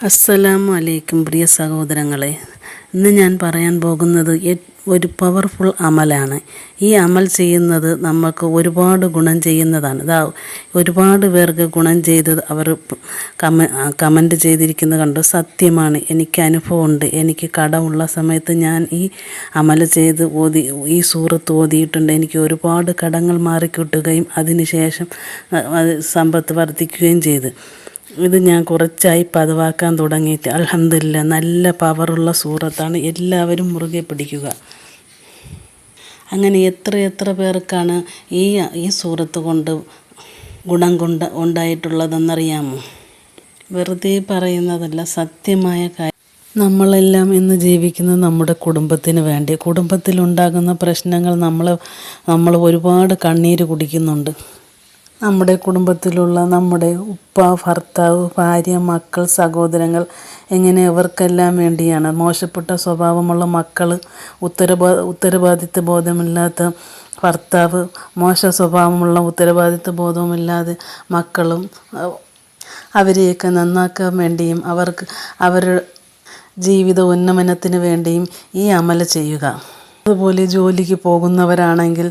അസ്സലാമു അലൈക്കും പ്രിയ സഹോദരങ്ങളെ. ഇന്ന് ഞാൻ പറയാൻ പോകുന്നത് ഒരു പവർഫുൾ അമലാണ്. ഈ അമൽ ചെയ്യുന്നത് നമുക്ക് ഒരുപാട് ഗുണം ചെയ്യുന്നതാണ്. ഒരുപാട് പേർക്ക് ഗുണം ചെയ്തത് അവർ കമൻറ്റ് ചെയ്തിരിക്കുന്നത് കണ്ടു. സത്യമാണ്, എനിക്ക് അനുഭവമുണ്ട്. എനിക്ക് കടമുള്ള സമയത്ത് ഞാൻ ഈ അമൽ ചെയ്ത് ഈ സൂറത്ത് ഓതിയിട്ടുണ്ട്. എനിക്ക് ഒരുപാട് കടങ്ങൾ മാറിക്കിട്ടുകയും അതിനുശേഷം സമ്പത്ത് വർദ്ധിക്കുകയും ചെയ്തു. ഇത് ഞാൻ കുറച്ചായി പതിവാക്കാൻ തുടങ്ങിയിട്ട് അൽഹംദുലില്ലാഹ് നല്ല പവറുള്ള സൂറത്താണ്. എല്ലാവരും മുറുകെ പിടിക്കുക. അങ്ങനെ എത്ര പേർക്കാണ് ഈ സൂറത്ത് കൊണ്ട് ഗുണം ഉണ്ടായിട്ടുള്ളതെന്നറിയാമോ? വെറുതെ പറയുന്നതല്ല, സത്യമായ കാര്യം. നമ്മളെല്ലാം ഇന്ന് ജീവിക്കുന്നത് നമ്മുടെ കുടുംബത്തിന് വേണ്ടി. കുടുംബത്തിലുണ്ടാകുന്ന പ്രശ്നങ്ങൾ നമ്മൾ ഒരുപാട് കണ്ണീര് കുടിക്കുന്നുണ്ട്. നമ്മുടെ കുടുംബത്തിലുള്ള നമ്മുടെ ഉപ്പ, ഭർത്താവ്, ഭാര്യ, മക്കൾ, സഹോദരങ്ങൾ, എങ്ങനെ ഇവർക്കെല്ലാം വേണ്ടിയാണ്. മോശപ്പെട്ട സ്വഭാവമുള്ള മക്കൾ, ഉത്തരവാദിത്വ ബോധമില്ലാത്ത ഭർത്താവ്, മോശ സ്വഭാവമുള്ള ഉത്തരവാദിത്വ ബോധവുമില്ലാതെ മക്കളും, അവരെയൊക്കെ നന്നാക്കാൻ വേണ്ടിയും അവരുടെ ജീവിത ഉന്നമനത്തിന് വേണ്ടിയും ഈ അമൽ ചെയ്യുക. അതുപോലെ ജോലിക്ക് പോകുന്നവരാണെങ്കിൽ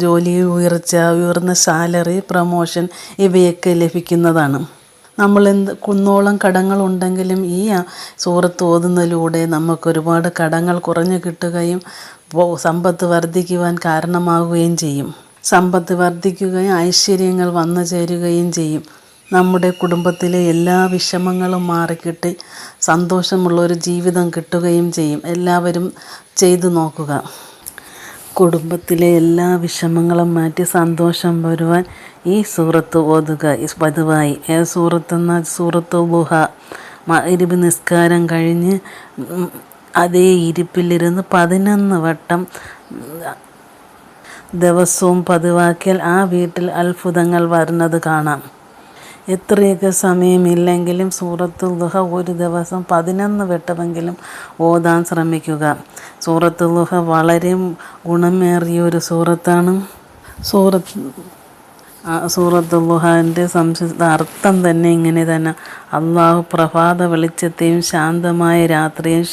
ജോലി ഉയർന്ന സാലറി, പ്രമോഷൻ ഇവയൊക്കെ ലഭിക്കുന്നതാണ്. നമ്മൾ കുന്നോളം കടങ്ങളുണ്ടെങ്കിലും ഈ സൂറത്ത് ഓതുന്നതിലൂടെ നമുക്കൊരുപാട് കടങ്ങൾ കുറഞ്ഞു കിട്ടുകയും സമ്പത്ത് വർദ്ധിക്കുവാൻ കാരണമാവുകയും ചെയ്യും. സമ്പത്ത് വർദ്ധിക്കുകയും ഐശ്വര്യങ്ങൾ വന്നു ചേരുകയും ചെയ്യും. നമ്മുടെ കുടുംബത്തിലെ എല്ലാ വിഷമങ്ങളും മാറിക്കിട്ടി സന്തോഷമുള്ളൊരു ജീവിതം കിട്ടുകയും ചെയ്യും. എല്ലാവരും ചെയ്തു നോക്കുക. കുടുംബത്തിലെ എല്ലാ വിഷമങ്ങളും മാറ്റി സന്തോഷം വരുവാൻ ഈ സൂറത്ത് ഓതുക പതിവായി. സൂറത്തെന്നാൽ സൂറത്ത് ദുഹ. മഗ്‌രിബ് നിസ്കാരം കഴിഞ്ഞ് അതേ ഇരിപ്പിലിരുന്ന് 11 വട്ടം ദിവസവും പതിവാക്കിയാൽ ആ വീട്ടിൽ അത്ഭുതങ്ങൾ വരുന്നത് കാണാം. എത്രയൊക്കെ സമയമില്ലെങ്കിലും സൂറത്തുൽ ദുഹ ഒരു ദിവസം 11 വട്ടമെങ്കിലും ഓതാൻ ശ്രമിക്കുക. സൂറത്തുൽ ദുഹ വളരെ ഗുണമേറിയ ഒരു സൂറത്താണ്. സൂറത്തുൽ ദുഹാൻ്റെ സംക്ഷിപ്ത അർത്ഥം തന്നെ ഇങ്ങനെ തന്നെ: അള്ളാഹു പ്രഭാത വെളിച്ചത്തെയും ശാന്തമായ രാത്രിയും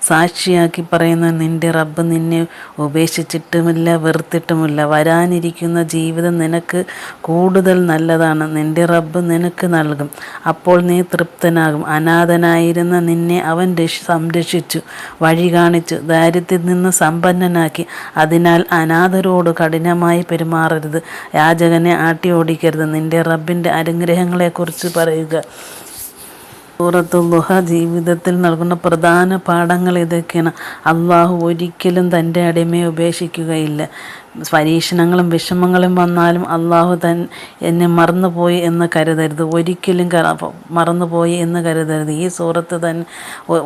സാക്ഷിയാക്കി പറയുന്ന നിൻ്റെ റബ്ബ് നിന്നെ ഉപേക്ഷിച്ചിട്ടുമില്ല, വെറുത്തിട്ടുമില്ല. വരാനിരിക്കുന്ന ജീവിതം നിനക്ക് കൂടുതൽ നല്ലതാണ്. നിൻ്റെ റബ്ബ് നിനക്ക് നൽകും. അപ്പോൾ നീ തൃപ്തനാകും. അനാഥനായിരുന്ന നിന്നെ അവൻ സംരക്ഷിച്ചു, വഴി കാണിച്ചു, ദാരിദ്ര്യത്തിൽ നിന്ന് സമ്പന്നനാക്കി. അതിനാൽ അനാഥരോട് കഠിനമായി പെരുമാറരുത്, യാചകനെ ആട്ടി ഓടിക്കരുത്. നിൻ്റെ റബ്ബിൻ്റെ അനുഗ്രഹങ്ങളെക്കുറിച്ച് പറയുക. സൂറത്തുൽ ദുഹ ജീവിതത്തിൽ നൽകുന്ന പ്രധാന പാഠങ്ങൾ ഇതൊക്കെയാണ്. അള്ളാഹു ഒരിക്കലും തൻ്റെ അടിമയെ ഉപേക്ഷിക്കുകയില്ല. പരീക്ഷണങ്ങളും വിഷമങ്ങളും വന്നാലും അള്ളാഹു എന്നെ മറന്നുപോയി എന്ന് കരുതരുത്. ഒരിക്കലും മറന്നുപോയി എന്ന് കരുതരുത്. ഈ സൂറത്ത് തന്നെ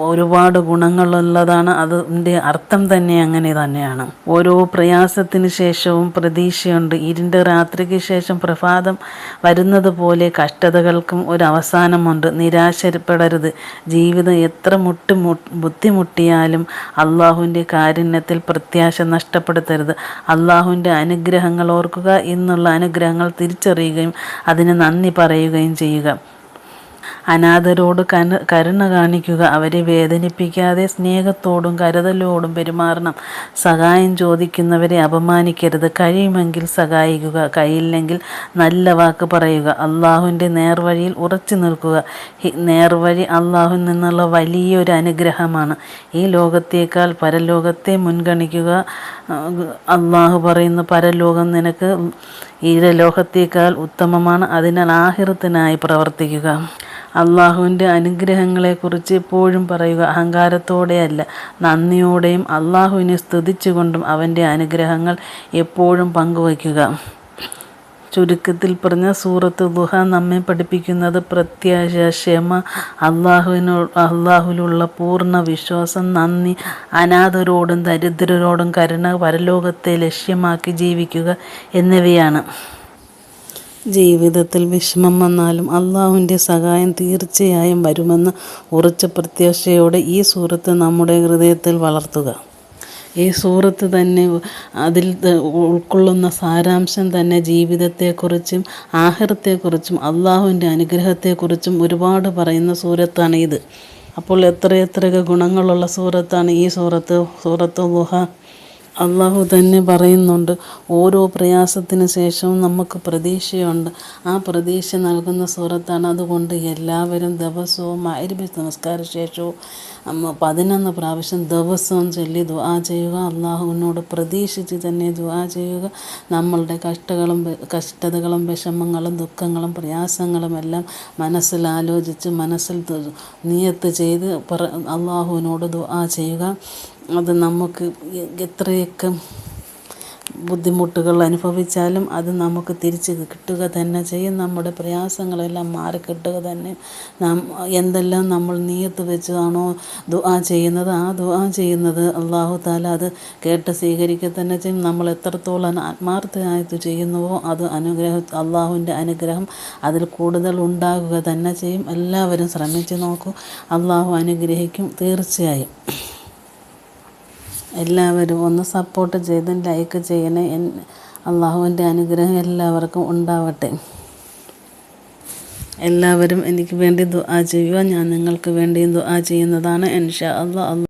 ഒരുപാട് ഗുണങ്ങളുള്ളതാണ്. അതിൻ്റെ അർത്ഥം തന്നെ അങ്ങനെ തന്നെയാണ്. ഓരോ പ്രയാസത്തിന് ശേഷവും പ്രതീക്ഷയുണ്ട്. ഇരുണ്ട രാത്രിക്ക് ശേഷം പ്രഭാതം വരുന്നത് പോലെ കഷ്ടതകൾക്കും ഒരു അവസാനമുണ്ട്. നിരാശപ്പെടരുത്. ജീവിതം എത്ര ബുദ്ധിമുട്ടിയാലും അള്ളാഹുവിൻ്റെ കാരുണ്യത്തിൽ പ്രത്യാശ നഷ്ടപ്പെടുത്തരുത്. അള്ളാഹുവിൻ്റെ അനുഗ്രഹങ്ങൾ ഓർക്കുക. ഇന്നുള്ള അനുഗ്രഹങ്ങൾ തിരിച്ചറിയുകയും അതിന് നന്ദി പറയുകയും ചെയ്യുക. അനാഥരോട് കരുണ കാണിക്കുക. അവരെ വേദനിപ്പിക്കാതെ സ്നേഹത്തോടും കരുതലോടും പെരുമാറണം. സഹായം ചോദിക്കുന്നവരെ അപമാനിക്കരുത്. കഴിയുമെങ്കിൽ സഹായിക്കുക, കഴിയില്ലെങ്കിൽ നല്ല വാക്ക് പറയുക. അള്ളാഹുവിൻ്റെ നേർവഴിയിൽ ഉറച്ചു നിൽക്കുക. നേർവഴി അള്ളാഹുവിൽ നിന്നുള്ള വലിയൊരു അനുഗ്രഹമാണ്. ഈ ലോകത്തേക്കാൾ പരലോകത്തെ മുൻഗണിക്കുക. അള്ളാഹു പറയുന്നു, പരലോകം നിനക്ക് ഈരലോകത്തേക്കാൾ ഉത്തമമാണ്. അതിനാൽ ആഖിറത്തിനായി പ്രവർത്തിക്കുക. അള്ളാഹുവിൻ്റെ അനുഗ്രഹങ്ങളെക്കുറിച്ച് എപ്പോഴും പറയുക. അഹങ്കാരത്തോടെയല്ല, നന്ദിയോടെയും അള്ളാഹുവിനെ സ്തുതിച്ചുകൊണ്ടും അവൻ്റെ അനുഗ്രഹങ്ങൾ എപ്പോഴും പങ്കുവയ്ക്കുക. ചുരുക്കത്തിൽ പറഞ്ഞ സൂറത്ത് ദുഹ നമ്മെ പഠിപ്പിക്കുന്നത് പ്രത്യാശ, ക്ഷമ, അള്ളാഹുവിലുള്ള പൂർണ്ണ വിശ്വാസം, നന്ദി, അനാഥരോടും ദരിദ്രരോടും കരുണ, പരലോകത്തെ ലക്ഷ്യമാക്കി ജീവിക്കുക എന്നിവയാണ്. ജീവിതത്തിൽ വിഷമം വന്നാലും അള്ളാഹുവിൻ്റെ സഹായം തീർച്ചയായും വരുമെന്ന ഉറച്ച പ്രത്യാശയോടെ ഈ സൂറത്ത് നമ്മുടെ ഹൃദയത്തിൽ വളർത്തുക. ഈ സൂറത്ത് തന്നെ അതിൽ ഉൾക്കൊള്ളുന്ന സാരാംശം തന്നെ ജീവിതത്തെക്കുറിച്ചും ആഖിറത്തെക്കുറിച്ചും അള്ളാഹുവിൻ്റെ അനുഗ്രഹത്തെക്കുറിച്ചും ഒരുപാട് പറയുന്ന സൂറത്താണ് ഇത്. അപ്പോൾ എത്രയെത്ര ഗുണങ്ങളുള്ള സൂറത്താണ് ഈ സൂറത്ത് ദുഹ. അള്ളാഹു തന്നെ പറയുന്നുണ്ട്, ഓരോ പ്രയാസത്തിന് ശേഷവും നമുക്ക് പ്രതീക്ഷയുണ്ട്. ആ പ്രതീക്ഷ നൽകുന്ന സൂറത്താണ്. അതുകൊണ്ട് എല്ലാവരും ദിവസവും മഗ്‌രിബ് നമസ്കാര ശേഷവും 11 പ്രാവശ്യം ദിവസവും ചൊല്ലി ദുആ ചെയ്യുക. അള്ളാഹുവിനോട് പ്രതീക്ഷിച്ച് തന്നെ ദുആ ചെയ്യുക. നമ്മളുടെ കഷ്ടതകളും വിഷമങ്ങളും ദുഃഖങ്ങളും പ്രയാസങ്ങളും എല്ലാം മനസ്സിൽ ആലോചിച്ച് മനസ്സിൽ നിയത്ത് ചെയ്ത് അള്ളാഹുവിനോട് ദുആ ചെയ്യുക. അത് നമുക്ക് എത്രയൊക്കെ ബുദ്ധിമുട്ടുകൾ അനുഭവിച്ചാലും അത് നമുക്ക് തിരിച്ച് കിട്ടുക തന്നെ ചെയ്യും. നമ്മുടെ പ്രയാസങ്ങളെല്ലാം മാറിക്കിട്ടുക തന്നെ. എന്തെല്ലാം നമ്മൾ നിയത്ത് വെച്ചാണോ ദുആ ചെയ്യുന്നത്, ആ ദുആ ചെയ്യുന്നത് അള്ളാഹു തആല അത് കേട്ട് സ്വീകരിക്കുക തന്നെ ചെയ്യും. നമ്മൾ എത്രത്തോളം ആത്മാർത്ഥമായിട്ട് ചെയ്യുന്നുവോ അത് അള്ളാഹുവിൻ്റെ അനുഗ്രഹം അതിൽ കൂടുതൽ ഉണ്ടാകുക തന്നെ ചെയ്യും. എല്ലാവരും ശ്രമിച്ചു നോക്കൂ, അള്ളാഹു അനുഗ്രഹിക്കും തീർച്ചയായും. എല്ലാവരും ഒന്ന് സപ്പോർട്ട് ചെയ്ത് ലൈക്ക് ചെയ്യണേ. അള്ളാഹുവിൻ്റെ അനുഗ്രഹം എല്ലാവർക്കും ഉണ്ടാവട്ടെ. എല്ലാവരും എനിക്ക് വേണ്ടി ദുആ ചെയ്യുക. ഞാൻ നിങ്ങൾക്ക് വേണ്ടിയും ദുആ ചെയ്യുന്നതാണ് ഇൻഷാ അല്ലാഹ്.